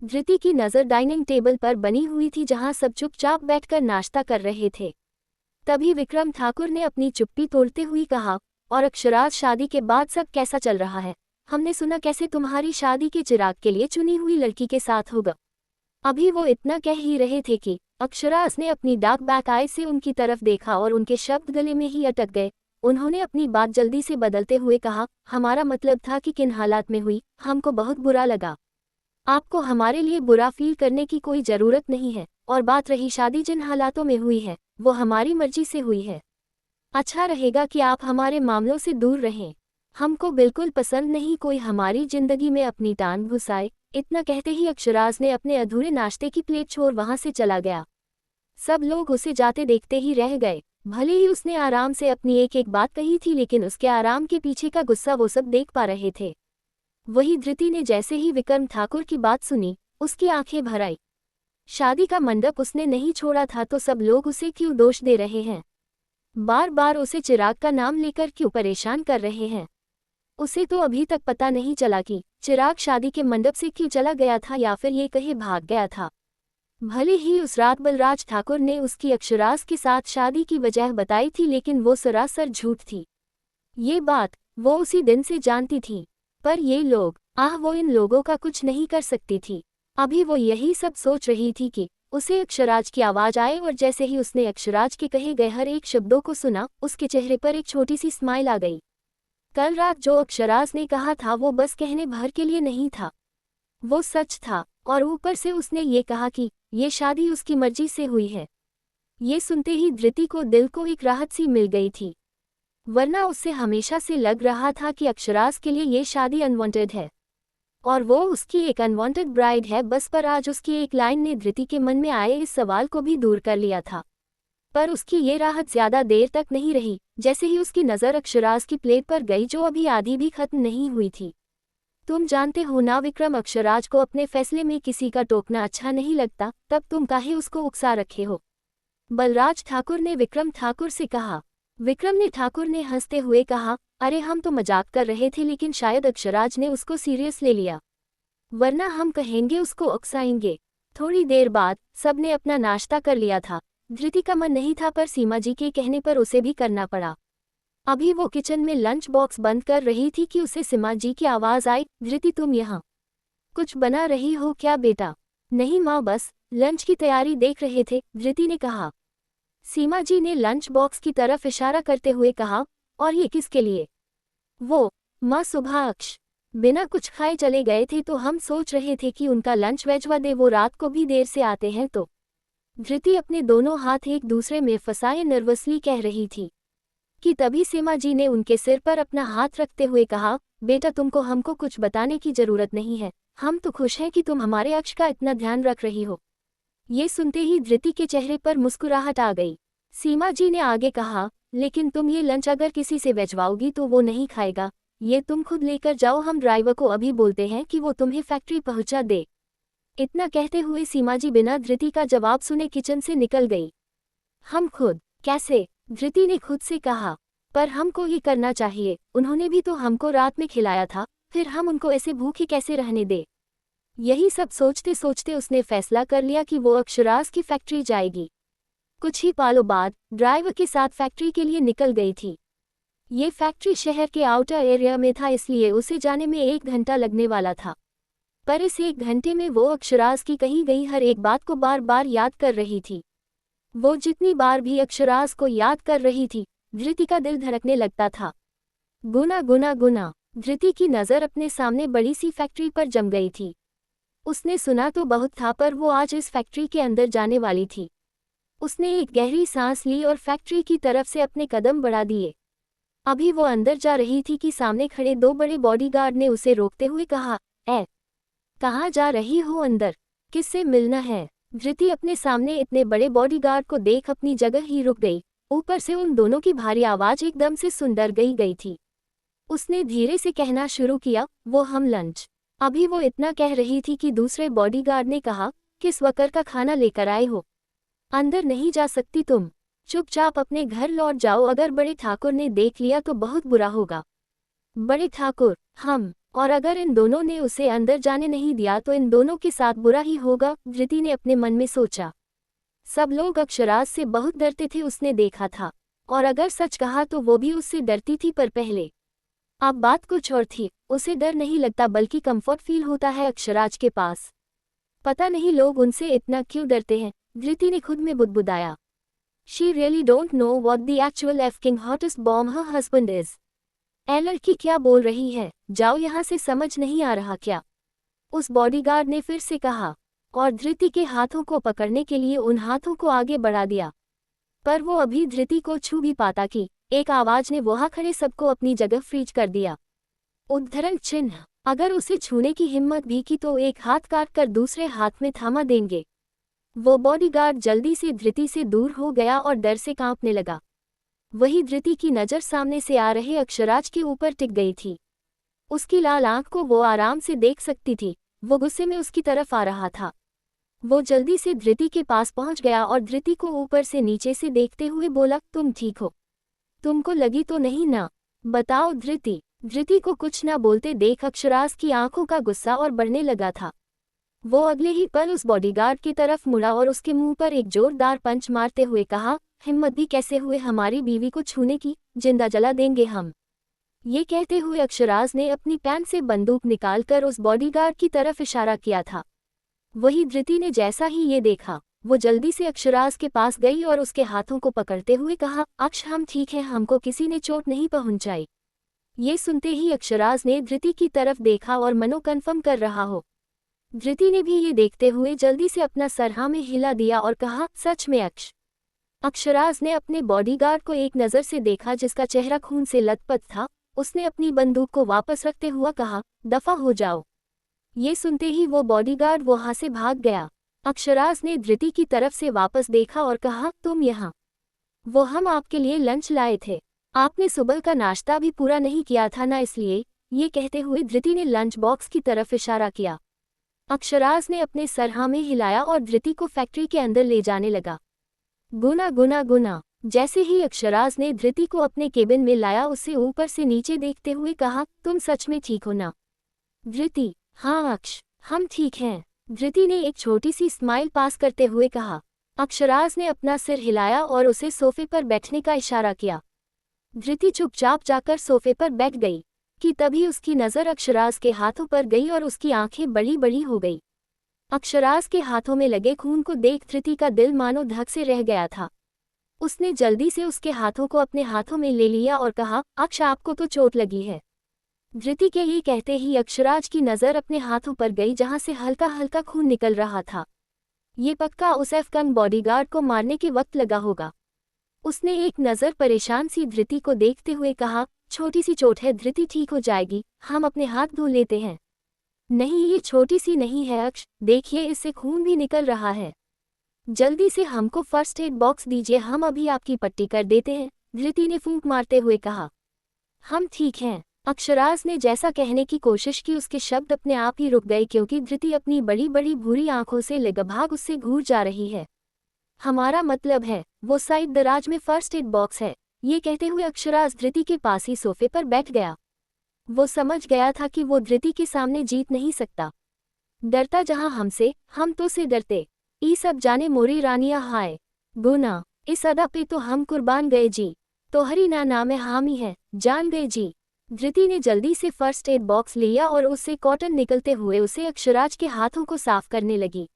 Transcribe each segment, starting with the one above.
धृति की नज़र dining table पर बनी हुई थी जहां सब चुपचाप बैठकर नाश्ता कर रहे थे। तभी विक्रम ठाकुर ने अपनी चुप्पी तोड़ते हुए कहा, और अक्षराज, शादी के बाद सब कैसा चल रहा है? हमने सुना कैसे तुम्हारी शादी के चिराग के लिए चुनी हुई लड़की के साथ होगा। अभी वो इतना कह ही रहे थे कि अक्षराज ने अपनी डार्क बैक आई से उनकी तरफ देखा और उनके शब्द गले में ही अटक गए। उन्होंने अपनी बात जल्दी से बदलते हुए कहा, हमारा मतलब था कि किन हालात में हुई, हमको बहुत बुरा लगा। आपको हमारे लिए बुरा फील करने की कोई ज़रूरत नहीं है। और बात रही शादी, जिन हालातों में हुई है वो हमारी मर्जी से हुई है। अच्छा रहेगा कि आप हमारे मामलों से दूर रहें। हमको बिल्कुल पसंद नहीं कोई हमारी जिंदगी में अपनी टांग घुसाए। इतना कहते ही अक्षराज ने अपने अधूरे नाश्ते की प्लेट छोड़ वहां से चला गया। सब लोग उसे जाते देखते ही रह गए। भले ही उसने आराम से अपनी एक एक बात कही थी, लेकिन उसके आराम के पीछे का गुस्सा वो सब देख पा रहे थे। वही धृति ने जैसे ही विक्रम ठाकुर की बात सुनी, उसकी आंखें भर आई। शादी का मंडप उसने नहीं छोड़ा था तो सब लोग उसे क्यों दोष दे रहे हैं? बार बार उसे चिराग का नाम लेकर क्यों परेशान कर रहे हैं? उसे तो अभी तक पता नहीं चला कि चिराग शादी के मंडप से क्यों चला गया था या फिर ये कहीं भाग गया था। भले ही उस रात बलराज ठाकुर ने उसकी अक्षराज के साथ शादी की वजह बताई थी, लेकिन वो सरासर झूठ थी। ये बात वो उसी दिन से जानती थी। पर ये लोग, वो इन लोगों का कुछ नहीं कर सकती थी। अभी वो यही सब सोच रही थी कि उसे अक्षराज की आवाज़ आए, और जैसे ही उसने अक्षराज के कहे गए हर एक शब्दों को सुना, उसके चेहरे पर एक छोटी सी स्माइल आ गई। कल रात जो अक्षराज ने कहा था वो बस कहने भर के लिए नहीं था, वो सच था। और ऊपर से उसने ये कहा कि ये शादी उसकी मर्जी से हुई है। ये सुनते ही धृति को दिल को एक राहत सी मिल गई थी, वरना उससे हमेशा से लग रहा था कि अक्षराज के लिए ये शादी अनवांटेड है और वो उसकी एक अनवांटेड ब्राइड है बस। पर आज उसकी एक लाइन ने धृति के मन में आए इस सवाल को भी दूर कर लिया था। पर उसकी ये राहत ज्यादा देर तक नहीं रही। जैसे ही उसकी नज़र अक्षराज की प्लेट पर गई जो अभी आधी भी खत्म नहीं हुई थी। तुम जानते हो ना विक्रम, अक्षराज को अपने फैसले में किसी का टोकना अच्छा नहीं लगता, तब तुम काहे उसको उकसा रखे हो? बलराज ठाकुर ने विक्रम ठाकुर से कहा। विक्रम ने ठाकुर ने हंसते हुए कहा, अरे हम तो मजाक कर रहे थे, लेकिन शायद अक्षराज ने उसको सीरियस ले लिया, वरना हम कहेंगे उसको उकसाएंगे। थोड़ी देर बाद सबने अपना नाश्ता कर लिया था। धृति का मन नहीं था, पर सीमा जी के कहने पर उसे भी करना पड़ा। अभी वो किचन में लंच बॉक्स बंद कर रही थी कि उसे सीमा जी की आवाज़ आई, धृति तुम यहाँ कुछ बना रही हो क्या बेटा? नहीं माँ, बस लंच की तैयारी देख रहे थे, धृति ने कहा। सीमा जी ने लंच बॉक्स की तरफ इशारा करते हुए कहा, और ये किसके लिए? वो माँ, सुबह अक्ष बिना कुछ खाए चले गए थे तो हम सोच रहे थे कि उनका लंच भेजवा दे, वो रात को भी देर से आते हैं तो। धृति अपने दोनों हाथ एक दूसरे में फंसाए नर्वसली कह रही थी कि तभी सीमा जी ने उनके सिर पर अपना हाथ रखते हुए कहा, बेटा तुमको हमको कुछ बताने की जरूरत नहीं है, हम तो खुश हैं कि तुम हमारे अक्ष का इतना ध्यान रख रही हो। ये सुनते ही धृति के चेहरे पर मुस्कुराहट आ गई। सीमा जी ने आगे कहा, लेकिन तुम ये लंच अगर किसी से भेजवाओगी तो वो नहीं खाएगा, ये तुम खुद लेकर जाओ, हम ड्राइवर को अभी बोलते हैं कि वो तुम्हें फैक्ट्री पहुंचा दे। इतना कहते हुए सीमा जी बिना धृति का जवाब सुने किचन से निकल गई। हम खुद? कैसे? धृति ने खुद से कहा, पर हमको ये करना चाहिए, उन्होंने भी तो हमको रात में खिलाया था, फिर हम उनको ऐसे भूखे कैसे रहने दे? यही सब सोचते सोचते उसने फैसला कर लिया कि वो अक्षराज की फैक्ट्री जाएगी। कुछ ही पलों बाद ड्राइवर के साथ फैक्ट्री के लिए निकल गई थी। ये फैक्ट्री शहर के आउटर एरिया में था, इसलिए उसे जाने में 1 घंटा लगने वाला था। पर इस 1 घंटे में वो अक्षराज की कही गई हर एक बात को बार बार याद कर रही थी। वो जितनी बार भी अक्षराज को याद कर रही थी, धृति का दिल धड़कने लगता था। गुना गुना गुना। धृति की नज़र अपने सामने बड़ी सी फैक्ट्री पर जम गई थी। उसने सुना तो बहुत था, पर वो आज इस फैक्ट्री के अंदर जाने वाली थी। उसने एक गहरी सांस ली और फैक्ट्री की तरफ से अपने कदम बढ़ा दिए। अभी वो अंदर जा रही थी कि सामने खड़े 2 बड़े बॉडीगार्ड ने उसे रोकते हुए कहा, कहाँ जा रही हो? अंदर किससे मिलना है? धृति अपने सामने इतने बड़े बॉडीगार्ड को देख अपनी जगह ही रुक गई। ऊपर से उन दोनों की भारी आवाज़ एकदम से सुन डर गई थी। उसने धीरे से कहना शुरू किया, वो हम लंच। अभी वो इतना कह रही थी कि दूसरे बॉडीगार्ड ने कहा, किस वकर का खाना लेकर आए हो? अंदर नहीं जा सकती तुम, चुपचाप अपने घर लौट जाओ, अगर बड़े ठाकुर ने देख लिया तो बहुत बुरा होगा। बड़े ठाकुर? हम और अगर इन दोनों ने उसे अंदर जाने नहीं दिया तो इन दोनों के साथ बुरा ही होगा, धृति ने अपने मन में सोचा। सब लोग अक्षराज से बहुत डरते थे, उसने देखा था, और अगर सच कहा तो वो भी उससे डरती थी, पर पहले अब बात कुछ और थी। उसे डर नहीं लगता बल्कि कंफर्ट फील होता है अक्षराज के पास। पता नहीं लोग उनसे इतना क्यों डरते हैं, धृति ने खुद में बुदबुदाया। She really don't know what the actual fucking hottest bomb her husband is. ए लड़की क्या बोल रही है, जाओ यहाँ से, समझ नहीं आ रहा क्या? उस बॉडीगार्ड ने फिर से कहा, और धृति के हाथों को पकड़ने के लिए उन हाथों को आगे बढ़ा दिया। पर वो अभी धृति को छू भी पाता कि एक आवाज ने वहां खड़े सबको अपनी जगह फ्रीज कर दिया। उद्धरण चिन्ह, अगर उसे छूने की हिम्मत भी की तो एक हाथ काट कर दूसरे हाथ में थामा देंगे। वो बॉडीगार्ड जल्दी से धृति से दूर हो गया और डर से कांपने लगा। वही धृति की नज़र सामने से आ रहे अक्षराज के ऊपर टिक गई थी। उसकी लाल आंख को वो आराम से देख सकती थी, वो गुस्से में उसकी तरफ आ रहा था। वो जल्दी से धृति के पास पहुंच गया और धृति को ऊपर से नीचे से देखते हुए बोला, तुम ठीक हो? तुमको लगी तो नहीं ना? बताओ धृति। धृति को कुछ ना बोलते देख अक्षराज की आंखों का गुस्सा और बढ़ने लगा था। वो अगले ही पल उस बॉडीगार्ड की तरफ मुड़ा और उसके मुंह पर एक जोरदार पंच मारते हुए कहा, हिम्मत भी कैसे हुए हमारी बीवी को छूने की, जिंदा जला देंगे हम। ये कहते हुए अक्षराज ने अपनी पैंट से बंदूक निकालकर उस बॉडीगार्ड की तरफ इशारा किया था। वही धृति ने जैसा ही ये देखा, वो जल्दी से अक्षराज के पास गई और उसके हाथों को पकड़ते हुए कहा, अक्ष हम ठीक हैं, हमको किसी ने चोट नहीं पहुंचाई। ये सुनते ही अक्षराज ने धृति की तरफ देखा और मनो कन्फर्म कर रहा हो। धृति ने भी ये देखते हुए जल्दी से अपना सर हाँ में हिला दिया और कहा, सच में अक्ष। अक्षराज ने अपने बॉडीगार्ड को एक नज़र से देखा जिसका चेहरा खून से लथपथ था। उसने अपनी बंदूक को वापस रखते हुआ कहा, दफा हो जाओ। ये सुनते ही वो बॉडीगार्ड वहां से भाग गया। अक्षराज ने धृति की तरफ से वापस देखा और कहा, तुम यहाँ? वो हम आपके लिए लंच लाए थे, आपने सुबह का नाश्ता भी पूरा नहीं किया था ना, इसलिए। ये कहते हुए धृति ने लंच बॉक्स की तरफ इशारा किया। अक्षराज ने अपने सर हाँ में हिलाया और धृति को फैक्ट्री के अंदर ले जाने लगा। गुना गुना गुना। जैसे ही अक्षराज ने धृति को अपने केबिन में लाया, उसे ऊपर से नीचे देखते हुए कहा, तुम सच में ठीक हो ना? धृति, हाँ अक्ष, हम ठीक हैं। धृति ने एक छोटी सी स्माइल पास करते हुए कहा। अक्षराज ने अपना सिर हिलाया और उसे सोफे पर बैठने का इशारा किया। धृति चुपचाप जाकर सोफे पर बैठ गई कि तभी उसकी नज़र अक्षराज के हाथों पर गई और उसकी आंखें बड़ी बड़ी हो गई। अक्षराज के हाथों में लगे खून को देख धृति का दिल मानो धक से रह गया था। उसने जल्दी से उसके हाथों को अपने हाथों में ले लिया और कहा, अक्ष आपको तो चोट लगी है। धृति के ये कहते ही अक्षराज की नज़र अपने हाथों पर गई जहां से हल्का हल्का खून निकल रहा था। ये पक्का उस अफगान बॉडीगार्ड को मारने के वक्त लगा होगा। उसने एक नज़र परेशान सी धृति को देखते हुए कहा, छोटी सी चोट है धृति, ठीक हो जाएगी, हम अपने हाथ धो लेते हैं। नहीं, ये छोटी सी नहीं है अक्ष, देखिए इससे खून भी निकल रहा है। जल्दी से हमको फर्स्ट एड बॉक्स दीजिए, हम अभी आपकी पट्टी कर देते हैं, धृति ने फूंक मारते हुए कहा। हम ठीक हैं। अक्षराज ने जैसा कहने की कोशिश की, उसके शब्द अपने आप ही रुक गए क्योंकि धृति अपनी बड़ी बड़ी भूरी आंखों से लगभग उससे घूर जा रही है। हमारा मतलब है, वो साइड दराज में फर्स्ट एड बॉक्स है। ये कहते हुए अक्षराज धृति के पास ही सोफे पर बैठ गया। वो समझ गया था कि वो धृति के सामने जीत नहीं सकता। डरता जहां हमसे, हम तो से डरते। ई सब जाने मोरी रानिया हाय गुना, इस अदा पे तो हम कुर्बान गए जी, तो हरी ना नाम हामी है, जान गए जी। धृति ने जल्दी से फर्स्ट एड बॉक्स लिया और उससे कॉटन निकलते हुए उसे अक्षराज के हाथों को साफ करने लगी।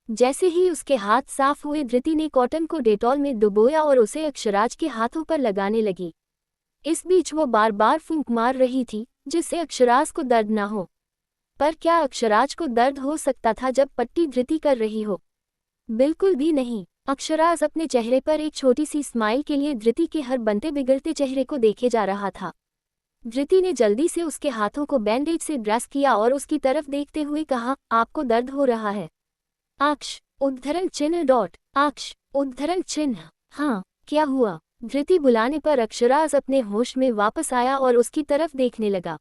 जैसे ही उसके हाथ साफ हुए, धृति ने कॉटन को डेटॉल में डुबोया और उसे अक्षराज के हाथों पर लगाने लगी। इस बीच वो बार बार फूंक मार रही थी जिससे अक्षराज को दर्द ना हो। पर क्या अक्षराज को दर्द हो सकता था जब पट्टी धृति कर रही हो? बिल्कुल भी नहीं। अक्षराज अपने चेहरे पर एक छोटी सी स्माइल के लिए धृति के हर बनते बिगड़ते चेहरे को देखे जा रहा था। धृति ने जल्दी से उसके हाथों को बैंडेज से ड्रेस किया और उसकी तरफ देखते हुए कहा, आपको दर्द हो रहा है? अक्ष उद्धरण चिन्ह डॉट, अक्ष उद्धरण चिन्ह, हाँ क्या हुआ? धृति बुलाने पर अक्षराज अपने होश में वापस आया और उसकी तरफ देखने लगा।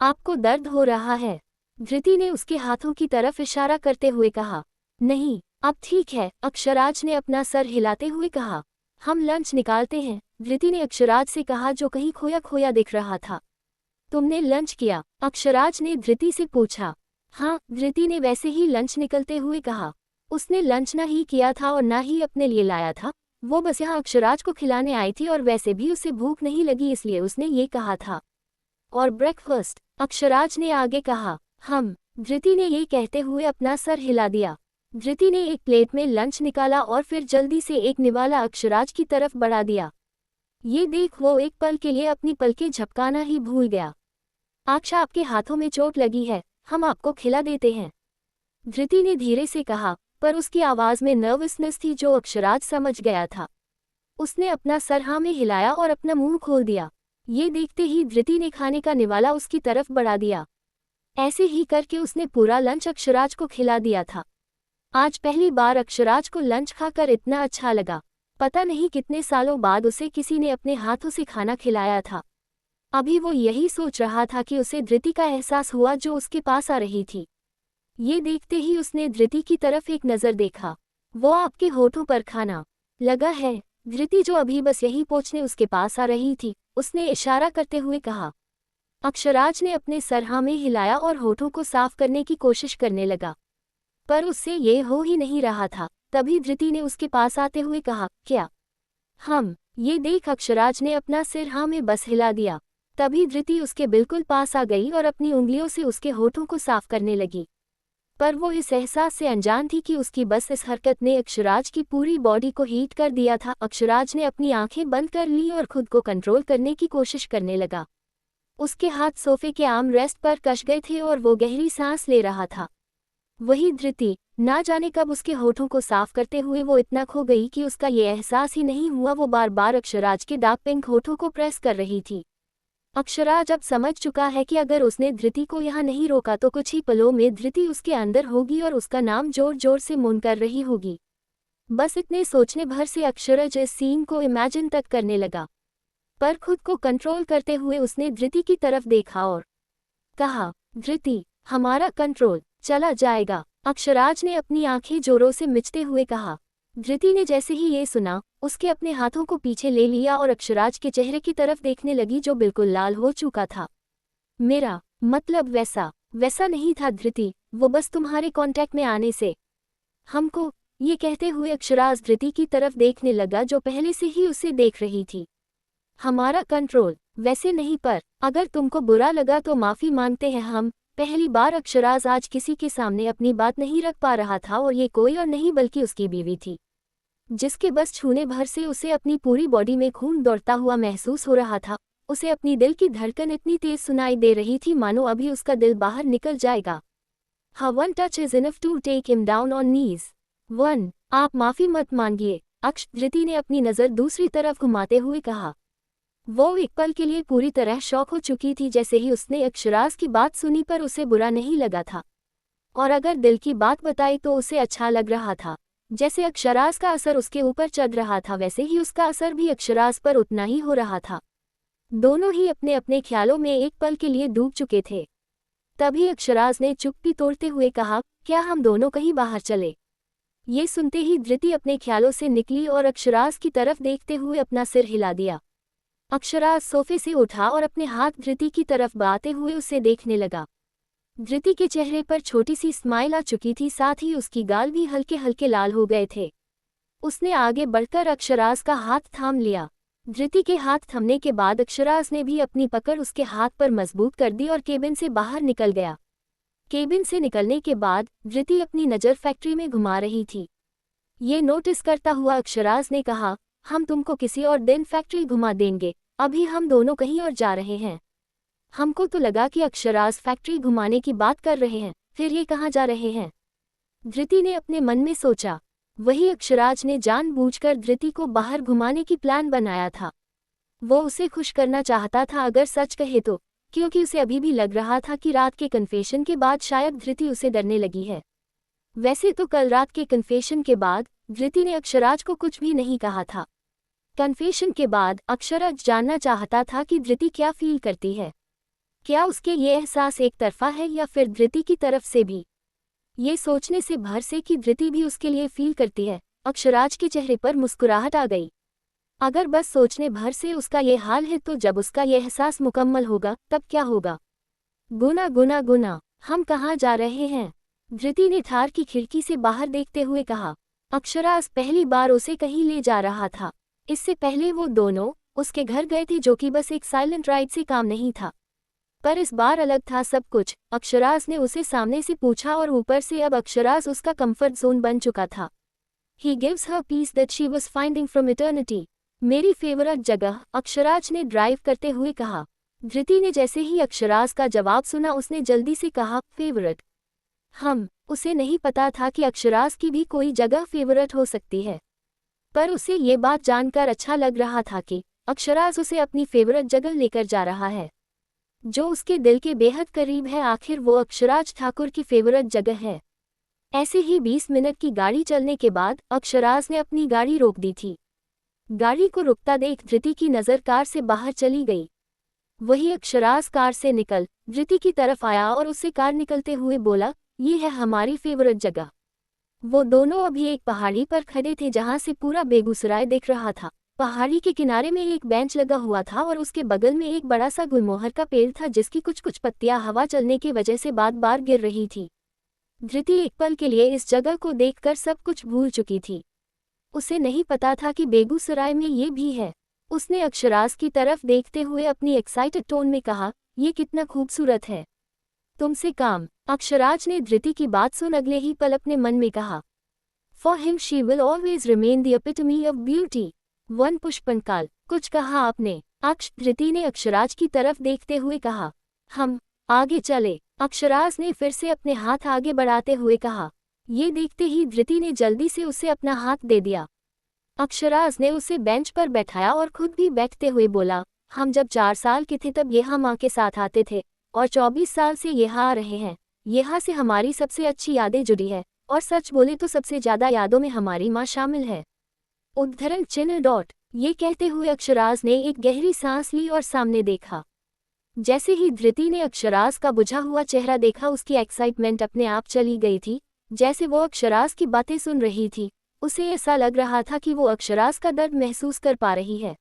आपको दर्द हो रहा है? धृति ने उसके हाथों की तरफ इशारा करते हुए कहा। नहीं, अब ठीक है, अक्षराज ने अपना सर हिलाते हुए कहा। हम लंच निकालते हैं, धृति ने अक्षराज से कहा जो कहीं खोया खोया दिख रहा था। तुमने लंच किया? अक्षराज ने धृति से पूछा। हाँ, धृति ने वैसे ही लंच निकलते हुए कहा। उसने लंच ना ही किया था और ना ही अपने लिए लाया था, वो बस यहाँ अक्षराज को खिलाने आई थी और वैसे भी उसे भूख नहीं लगी इसलिए उसने ये कहा था। और ब्रेकफास्ट? अक्षराज ने आगे कहा। हम। धृति ने ये कहते हुए अपना सर हिला दिया। धृति ने एक प्लेट में लंच निकाला और फिर जल्दी से एक निवाला अक्षराज की तरफ बढ़ा दिया। ये देख वो एक पल के लिए अपनी पलकें झपकाना ही भूल गया। आक्षा, आपके हाथों में चोट लगी है, हम आपको खिला देते हैं, धृति ने धीरे से कहा, पर उसकी आवाज़ में नर्वसनेस थी जो अक्षराज समझ गया था। उसने अपना सर हाँ में हिलाया और अपना मुंह खोल दिया। ये देखते ही धृति ने खाने का निवाला उसकी तरफ बढ़ा दिया। ऐसे ही करके उसने पूरा लंच अक्षराज को खिला दिया था। आज पहली बार अक्षराज को लंच खाकर इतना अच्छा लगा। पता नहीं कितने सालों बाद उसे किसी ने अपने हाथों से खाना खिलाया था। अभी वो यही सोच रहा था कि उसे धृति का एहसास हुआ जो उसके पास आ रही थी। ये देखते ही उसने धृति की तरफ एक नज़र देखा। वो आपके होठों पर खाना लगा है? धृति जो अभी बस यही पूछने उसके पास आ रही थी, उसने इशारा करते हुए कहा। अक्षराज ने अपने सर हाँ में हिलाया और होठों को साफ करने की कोशिश करने लगा, पर उससे ये हो ही नहीं रहा था। तभी धृति ने उसके पास आते हुए कहा, क्या? हम। ये देख अक्षराज ने अपना सिर हाँ में बस हिला दिया। तभी धृति उसके बिल्कुल पास आ गई और अपनी उंगलियों से उसके होठों को साफ करने लगी। पर वो इस एहसास से अनजान थी कि उसकी बस इस हरकत ने अक्षराज की पूरी बॉडी को हीट कर दिया था। अक्षराज ने अपनी आंखें बंद कर ली और खुद को कंट्रोल करने की कोशिश करने लगा। उसके हाथ सोफे के आर्म रेस्ट पर कस गए थे और वो गहरी सांस ले रहा था। वही धृति, ना जाने कब उसके होठों को साफ करते हुए वो इतना खो गई कि उसका ये एहसास ही नहीं हुआ। वो बार बार अक्षराज के डार्क पिंक होठों को प्रेस कर रही थी। अक्षराज अब समझ चुका है कि अगर उसने धृति को यहाँ नहीं रोका तो कुछ ही पलों में धृति उसके अंदर होगी और उसका नाम जोर जोर से मुन कर रही होगी। बस इतने सोचने भर से अक्षराज इस सीन को इमेजिन तक करने लगा, पर खुद को कंट्रोल करते हुए उसने धृति की तरफ देखा और कहा, धृति, हमारा कंट्रोल चला जाएगा। अक्षराज ने अपनी आंखें जोरों से मिचते हुए कहा। धृति ने जैसे ही ये सुना, उसके अपने हाथों को पीछे ले लिया और अक्षराज के चेहरे की तरफ देखने लगी जो बिल्कुल लाल हो चुका था। मेरा मतलब वैसा नहीं था धृति, वो बस तुम्हारे कांटेक्ट में आने से हमको। ये कहते हुए अक्षराज धृति की तरफ देखने लगा जो पहले से ही उसे देख रही थी। हमारा कंट्रोल वैसे नहीं, पर अगर तुमको बुरा लगा तो माफी मांगते हैं हम। पहली बार अक्षराज आज किसी के सामने अपनी बात नहीं रख पा रहा था और ये कोई और नहीं बल्कि उसकी बीवी थी, जिसके बस छूने भर से उसे अपनी पूरी बॉडी में खून दौड़ता हुआ महसूस हो रहा था। उसे अपनी दिल की धड़कन इतनी तेज सुनाई दे रही थी मानो अभी उसका दिल बाहर निकल जाएगा। हाँ, one touch is enough to take him down on knees. One, आप माफी मत मांगिए धृति ने अपनी नज़र दूसरी तरफ घुमाते हुए कहा। वो एक पल के लिए पूरी तरह शॉक हो चुकी थी। जैसे ही उसने अक्षराज की बात सुनी पर उसे बुरा नहीं लगा था, और अगर दिल की बात बताई तो उसे अच्छा लग रहा था। जैसे अक्षराज का असर उसके ऊपर चढ़ रहा था वैसे ही उसका असर भी अक्षराज पर उतना ही हो रहा था। दोनों ही अपने अपने ख्यालों में एक पल के लिए डूब चुके थे। तभी अक्षराज ने चुप्पी तोड़ते हुए कहा, क्या हम दोनों कहीं बाहर चले? ये सुनते ही धृति अपने ख्यालों से निकली और अक्षराज की तरफ देखते हुए अपना सिर हिला दिया। अक्षराज सोफे से उठा और अपने हाथ धृति की तरफ बढ़ाते हुए उसे देखने लगा। धृति के चेहरे पर छोटी सी स्माइल आ चुकी थी, साथ ही उसकी गाल भी हल्के हल्के लाल हो गए थे। उसने आगे बढ़कर अक्षराज का हाथ थाम लिया। धृति के हाथ थमने के बाद अक्षराज ने भी अपनी पकड़ उसके हाथ पर मजबूत कर दी और केबिन से बाहर निकल गया। केबिन से निकलने के बाद धृति अपनी नज़र फैक्ट्री में घुमा रही थी। ये नोटिस करता हुआ अक्षराज ने कहा, हम तुमको किसी और दिन फैक्ट्री घुमा देंगे, अभी हम दोनों कहीं और जा रहे हैं। हमको तो लगा कि अक्षराज फैक्ट्री घुमाने की बात कर रहे हैं, फिर ये कहाँ जा रहे हैं? धृति ने अपने मन में सोचा। वही अक्षराज ने जानबूझकर धृति को बाहर घुमाने की प्लान बनाया था। वो उसे खुश करना चाहता था अगर सच कहे तो, क्योंकि उसे अभी भी लग रहा था कि रात के कन्फेशन के बाद शायद धृति उसे डरने लगी है। वैसे तो कल रात के कन्फेशन के बाद धृति ने अक्षराज को कुछ भी नहीं कहा था। कन्फेशन के बाद अक्षराज जानना चाहता था कि धृति क्या फील करती है। क्या उसके ये एहसास एक तरफा है या फिर धृति की तरफ से भी? ये सोचने से भर से कि धृति भी उसके लिए फील करती है, अक्षराज के चेहरे पर मुस्कुराहट आ गई। अगर बस सोचने भर से उसका ये हाल है तो जब उसका ये एहसास मुकम्मल होगा तब क्या होगा? गुना गुना गुना, हम कहाँ जा रहे हैं? धृति ने थार की खिड़की से बाहर देखते हुए कहा। अक्षराज पहली बार उसे कहीं ले जा रहा था। इससे पहले वो दोनों उसके घर गए थे, जो कि बस एक साइलेंट राइड से काम नहीं था। पर इस बार अलग था सब कुछ। अक्षराज ने उसे सामने से पूछा और ऊपर से अब अक्षराज उसका कंफर्ट जोन बन चुका था। He gives her peace that she was finding from eternity. मेरी फेवरेट जगह, अक्षराज ने ड्राइव करते हुए कहा। धृति ने जैसे ही अक्षराज का जवाब सुना उसने जल्दी से कहा, फेवरेट? उसे नहीं पता था कि अक्षराज की भी कोई जगह फेवरेट हो सकती है। पर उसे ये बात जानकर अच्छा लग रहा था कि अक्षराज उसे अपनी फेवरेट जगह लेकर जा रहा है, जो उसके दिल के बेहद करीब है। आखिर वो अक्षराज ठाकुर की फेवरेट जगह है। ऐसे ही 20 मिनट की गाड़ी चलने के बाद अक्षराज ने अपनी गाड़ी रोक दी थी। गाड़ी को रुकता देख धृति की नज़र कार से बाहर चली गई। वही अक्षराज कार से निकल धृति की तरफ आया और उससे कार निकलते हुए बोला, ये है हमारी फेवरेट जगह। वो दोनों अभी एक पहाड़ी पर खड़े थे जहां से पूरा बेगूसराय दिख रहा था। पहाड़ी के किनारे में एक बेंच लगा हुआ था और उसके बगल में एक बड़ा सा गुलमोहर का पेड़ था, जिसकी कुछ कुछ पत्तियां हवा चलने की वजह से बार बार गिर रही थी। धृति एक पल के लिए इस जगह को देखकर सब कुछ भूल चुकी थी। उसे नहीं पता था कि बेगूसराय में ये भी है। उसने अक्षराज की तरफ देखते हुए अपनी एक्साइटेड टोन में कहा, ये कितना खूबसूरत है। तुमसे काम? अक्षराज ने धृति की बात सुन अगले ही पल अपने मन में कहा, for him she will always remain the epitome of beauty. One पुष्पनकाल। कुछ कहा आपने? धृति ने अक्षराज की तरफ देखते हुए कहा। हम आगे चले, अक्षराज ने फिर से अपने हाथ आगे बढ़ाते हुए कहा। ये देखते ही धृति ने जल्दी से उसे अपना हाथ दे दिया। अक्षराज ने उसे बेंच पर बैठाया और खुद भी बैठते हुए बोला, हम जब 4 साल के थे तब यहाँ माँ के साथ आते थे और 24 साल से यहाँ आ रहे हैं। यहाँ से हमारी सबसे अच्छी यादें जुड़ी है और सच बोले तो सबसे ज्यादा यादों में हमारी माँ शामिल है। उद्धरण चिन्ह डॉट। ये कहते हुए अक्षराज ने एक गहरी सांस ली और सामने देखा। जैसे ही धृति ने अक्षराज का बुझा हुआ चेहरा देखा, उसकी एक्साइटमेंट अपने आप चली गई थी। जैसे वो अक्षराज की बातें सुन रही थी, उसे ऐसा लग रहा था कि वो अक्षराज का दर्द महसूस कर पा रही है।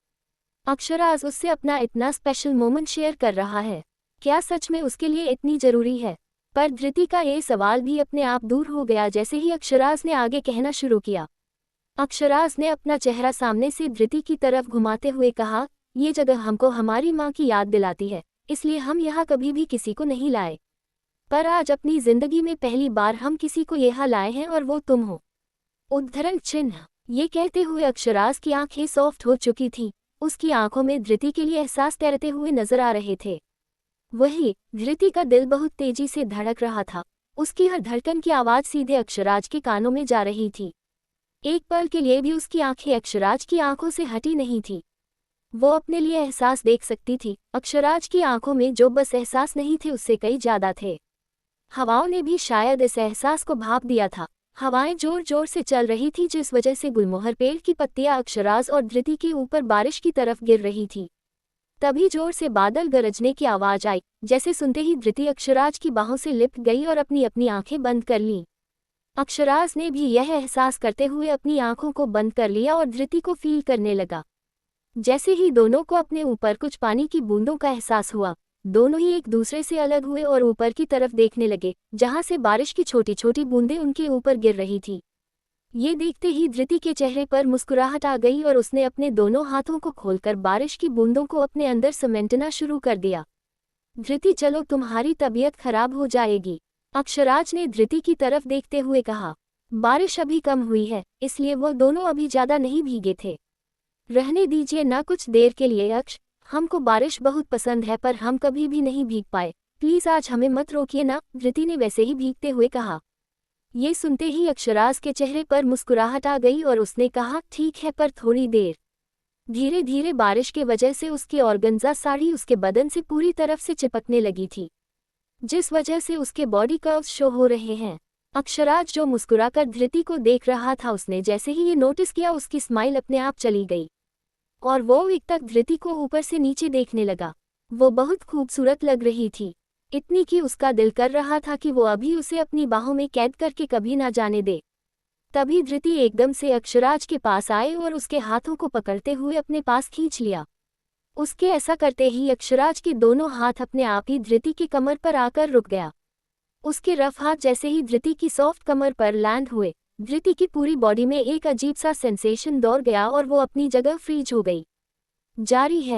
अक्षराज उससे अपना इतना स्पेशल मोमेंट शेयर कर रहा है, क्या सच में उसके लिए इतनी जरूरी है? पर धृति का ये सवाल भी अपने आप दूर हो गया जैसे ही अक्षराज ने आगे कहना शुरू किया। अक्षराज ने अपना चेहरा सामने से धृति की तरफ घुमाते हुए कहा, ये जगह हमको हमारी माँ की याद दिलाती है, इसलिए हम यहाँ कभी भी किसी को नहीं लाए। पर आज अपनी जिंदगी में पहली बार हम किसी को यहाँ लाए हैं और वो तुम हो। उद्धरण चिन्ह। ये कहते हुए अक्षराज की आंखें सॉफ्ट हो चुकी थीं। उसकी आंखों में धृति के लिए एहसास तैरते हुए नजर आ रहे थे। वही धृति का दिल बहुत तेजी से धड़क रहा था। उसकी हर धड़कन की आवाज सीधे अक्षराज के कानों में जा रही थी। एक पल के लिए भी उसकी आंखें अक्षराज की आंखों से हटी नहीं थी। वो अपने लिए एहसास देख सकती थी। अक्षराज की आंखों में जो बस एहसास नहीं थे, उससे कई ज्यादा थे। हवाओं ने भी शायद इस एहसास को भाप दिया था। हवाएं जोर जोर से चल रही थी, जिस वजह से गुलमोहर पेड़ की पत्तियां अक्षराज और धृति के ऊपर बारिश की तरफ गिर रही थी। तभी जोर से बादल गरजने की आवाज आई, जैसे सुनते ही धृति अक्षराज की बाहों से लिपट गई और अपनी अपनी आंखें बंद कर लीं। अक्षराज ने भी यह एहसास करते हुए अपनी आंखों को बंद कर लिया और धृति को फील करने लगा। जैसे ही दोनों को अपने ऊपर कुछ पानी की बूंदों का एहसास हुआ, दोनों ही एक दूसरे से अलग हुए और ऊपर की तरफ देखने लगे, जहां से बारिश की छोटी छोटी बूंदें उनके ऊपर गिर रही थी। ये देखते ही धृति के चेहरे पर मुस्कुराहट आ गई और उसने अपने दोनों हाथों को खोलकर बारिश की बूंदों को अपने अंदर समेटना शुरू कर दिया। धृति, चलो तुम्हारी तबीयत खराब हो जाएगी, अक्षराज ने धृति की तरफ देखते हुए कहा। बारिश अभी कम हुई है, इसलिए वो दोनों अभी ज्यादा नहीं भीगे थे। रहने दीजिए ना कुछ देर के लिए हमको बारिश बहुत पसंद है, पर हम कभी भी नहीं भीग पाए। प्लीज आज हमें मत रोकिए ना, धृति ने वैसे ही भीगते हुए कहा। ये सुनते ही अक्षराज के चेहरे पर मुस्कुराहट आ गई और उसने कहा, ठीक है, पर थोड़ी देर। धीरे धीरे बारिश के वजह से उसकी ऑर्गेन्जा साड़ी उसके बदन से पूरी तरफ से चिपकने लगी थी, जिस वजह से उसके बॉडी कर्व्स शो हो रहे हैं। अक्षराज जो मुस्कुराकर धृति को देख रहा था, उसने जैसे ही ये नोटिस किया, उसकी स्माइल अपने आप चली गई और वो एक तक धृति को ऊपर से नीचे देखने लगा। वो बहुत खूबसूरत लग रही थी, इतनी कि उसका दिल कर रहा था कि वो अभी उसे अपनी बाहों में कैद करके कभी ना जाने दे। तभी धृति एकदम से अक्षराज के पास आए और उसके हाथों को पकड़ते हुए अपने पास खींच लिया। उसके ऐसा करते ही अक्षराज के दोनों हाथ अपने आप ही धृति की कमर पर आकर रुक गया। उसके रफ हाथ जैसे ही धृति की सॉफ्ट कमर पर लैंड हुए, धृति की पूरी बॉडी में एक अजीब सा सेंसेशन दौड़ गया और वो अपनी जगह फ्रीज हो गई। जारी है।